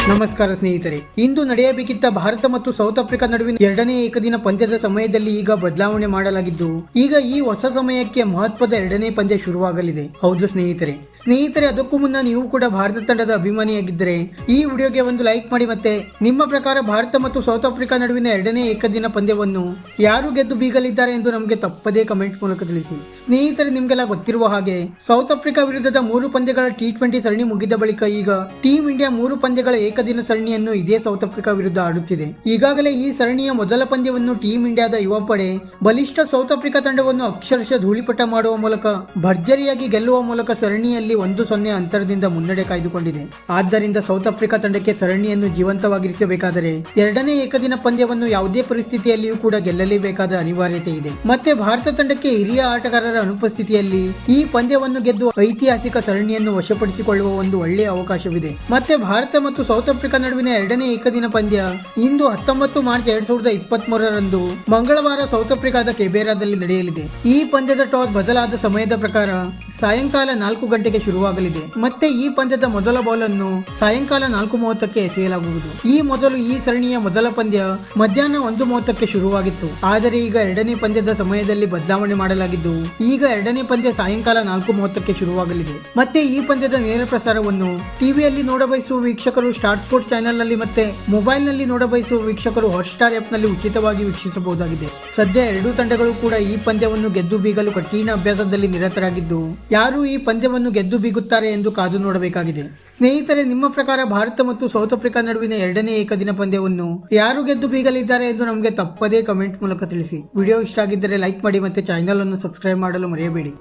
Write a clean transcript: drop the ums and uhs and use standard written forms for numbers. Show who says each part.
Speaker 1: ನಮಸ್ಕಾರ ಸ್ನೇಹಿತರೆ, ಇಂದು ನಡೆಯಬೇಕಿದ್ದ ಭಾರತ ಮತ್ತು ಸೌತ್ ಆಫ್ರಿಕಾ ನಡುವಿನ ಎರಡನೇ ಏಕದಿನ ಪಂದ್ಯದ ಸಮಯದಲ್ಲಿ ಈಗ ಬದಲಾವಣೆ ಮಾಡಲಾಗಿದ್ದು, ಈಗ ಈ ಹೊಸ ಸಮಯಕ್ಕೆ ಮಹತ್ವದ ಎರಡನೇ ಪಂದ್ಯ ಶುರುವಾಗಲಿದೆ. ಹೌದು ಸ್ನೇಹಿತರೆ, ಅದಕ್ಕೂ ಮುನ್ನ ನೀವು ಕೂಡ ಭಾರತ ತಂಡದ ಅಭಿಮಾನಿಯಾಗಿದ್ದರೆ ಈ ವಿಡಿಯೋಗೆ ಒಂದು ಲೈಕ್ ಮಾಡಿ. ಮತ್ತೆ ನಿಮ್ಮ ಪ್ರಕಾರ ಭಾರತ ಮತ್ತು ಸೌತ್ ಆಫ್ರಿಕಾ ನಡುವಿನ ಎರಡನೇ ಏಕದಿನ ಪಂದ್ಯವನ್ನು ಯಾರು ಗೆದ್ದು ಬೀಗಲಿದ್ದಾರೆ ಎಂದು ನಮಗೆ ತಪ್ಪದೇ ಕಮೆಂಟ್ ಮೂಲಕ ತಿಳಿಸಿ. ಸ್ನೇಹಿತರೆ, ನಿಮ್ಗೆಲ್ಲ ಗೊತ್ತಿರುವ ಹಾಗೆ ಸೌತ್ ಆಫ್ರಿಕಾ ವಿರುದ್ಧದ 3 ಪಂದ್ಯಗಳ T20 ಸರಣಿ ಮುಗಿದ ಬಳಿಕ ಈಗ ಟೀಮ್ ಇಂಡಿಯಾ 3 ಪಂದ್ಯಗಳ ಏಕದಿನ ಸರಣಿಯನ್ನು ಇದೇ ಸೌತ್ ಆಫ್ರಿಕಾ ವಿರುದ್ಧ ಆಡುತ್ತಿದೆ. ಈಗಾಗಲೇ ಈ ಸರಣಿಯ ಮೊದಲ ಪಂದ್ಯವನ್ನು ಟೀಮ್ ಇಂಡಿಯಾದ ಯುವ ಪಡೆ ಬಲಿಷ್ಠ ಸೌತ್ ಆಫ್ರಿಕಾ ತಂಡವನ್ನು ಅಕ್ಷರಶಃ ಧೂಳಿಪಟ ಮಾಡುವ ಮೂಲಕ ಭರ್ಜರಿಯಾಗಿ ಗೆಲ್ಲುವ ಮೂಲಕ ಸರಣಿಯಲ್ಲಿ 1-0 ಅಂತರದಿಂದ ಮುನ್ನಡೆ ಕಾಯ್ದುಕೊಂಡಿದೆ. ಆದ್ದರಿಂದ ಸೌತ್ ಆಫ್ರಿಕಾ ತಂಡಕ್ಕೆ ಸರಣಿಯನ್ನು ಜೀವಂತವಾಗಿರಿಸಬೇಕಾದರೆ ಎರಡನೇ ಏಕದಿನ ಪಂದ್ಯವನ್ನು ಯಾವುದೇ ಪರಿಸ್ಥಿತಿಯಲ್ಲಿಯೂ ಕೂಡ ಗೆಲ್ಲಲೇಬೇಕಾದ ಅನಿವಾರ್ಯತೆ ಇದೆ. ಮತ್ತೆ ಭಾರತ ತಂಡಕ್ಕೆ ಹಿರಿಯ ಆಟಗಾರರ ಅನುಪಸ್ಥಿತಿಯಲ್ಲಿ ಈ ಪಂದ್ಯವನ್ನು ಗೆದ್ದು ಐತಿಹಾಸಿಕ ಸರಣಿಯನ್ನು ವಶಪಡಿಸಿಕೊಳ್ಳುವ ಒಂದು ಒಳ್ಳೆಯ ಅವಕಾಶವಿದೆ. ಮತ್ತೆ ಭಾರತ ಮತ್ತು ಸೌತ್ ಆಫ್ರಿಕಾ ನಡುವಿನ ಎರಡನೇ ಏಕದಿನ ಪಂದ್ಯ ಇಂದು 19 ಮಾರ್ಚ್ 2023ರಂದು ಮಂಗಳವಾರ ಸೌತ್ ಆಫ್ರಿಕಾದ ಕೆಬೇರಾದಲ್ಲಿ ನಡೆಯಲಿದೆ. ಈ ಪಂದ್ಯದ ಟಾಸ್ ಬದಲಾದ ಸಮಯದ ಪ್ರಕಾರ ಸಾಯಂಕಾಲ 4 ಗಂಟೆಗೆ ಶುರುವಾಗಲಿದೆ. ಮತ್ತೆ ಈ ಪಂದ್ಯದ ಮೊದಲ ಬಾಲ್ ಅನ್ನು ಸಾಯಂಕಾಲ 4:30ಕ್ಕೆ ಎಸೆಯಲಾಗುವುದು. ಈ ಸರಣಿಯ ಮೊದಲ ಪಂದ್ಯ ಮಧ್ಯಾಹ್ನ 1:30ಕ್ಕೆ ಶುರುವಾಗಿತ್ತು. ಆದರೆ ಈಗ ಎರಡನೇ ಪಂದ್ಯದ ಸಮಯದಲ್ಲಿ ಬದಲಾವಣೆ ಮಾಡಲಾಗಿದ್ದು, ಈಗ ಎರಡನೇ ಪಂದ್ಯ ಸಾಯಂಕಾಲ 4:30ಕ್ಕೆ ಶುರುವಾಗಲಿದೆ. ಮತ್ತೆ ಈ ಪಂದ್ಯದ ನೇರ ಪ್ರಸಾರವನ್ನು ಟಿವಿಯಲ್ಲಿ ನೋಡಬಯಸುವ ವೀಕ್ಷಕರು ಸ್ಟಾರ್ ಸ್ಪೋರ್ಟ್ಸ್ ಚಾನೆಲ್ ನಲ್ಲಿ ಮತ್ತೆ ಮೊಬೈಲ್ ನಲ್ಲಿ ನೋಡಬಯಸುವ ವೀಕ್ಷಕರು ಹಾಟ್ಸ್ಟಾರ್ ಆಪ್ ನಲ್ಲಿ ಉಚಿತವಾಗಿ ವೀಕ್ಷಿಸಬಹುದಾಗಿದೆ. ಸದ್ಯ ಎರಡೂ ತಂಡಗಳು ಕೂಡ ಈ ಪಂದ್ಯವನ್ನು ಗೆದ್ದು ಬೀಗಲು ಕಠಿಣ ಅಭ್ಯಾಸದಲ್ಲಿ ನಿರತರಾಗಿದ್ದು, ಯಾರು ಈ ಪಂದ್ಯವನ್ನು ಗೆದ್ದು ಬೀಗುತ್ತಾರೆ ಎಂದು ಕಾದು ನೋಡಬೇಕಾಗಿದೆ. ಸ್ನೇಹಿತರೆ, ನಿಮ್ಮ ಪ್ರಕಾರ ಭಾರತ ಮತ್ತು ಸೌತ್ ಆಫ್ರಿಕಾ ನಡುವಿನ ಎರಡನೇ ಏಕದಿನ ಪಂದ್ಯವನ್ನು ಯಾರು ಗೆದ್ದು ಬೀಗಲಿದ್ದಾರೆ ಎಂದು ನಮಗೆ ತಪ್ಪದೇ ಕಮೆಂಟ್ ಮೂಲಕ ತಿಳಿಸಿ. ವಿಡಿಯೋ ಇಷ್ಟ ಆಗಿದ್ದರೆ ಲೈಕ್ ಮಾಡಿ ಮತ್ತೆ ಚಾನೆಲ್ ಅನ್ನು ಸಬ್ಸ್ಕ್ರೈಬ್ ಮಾಡಲು ಮರೆಯಬೇಡಿ.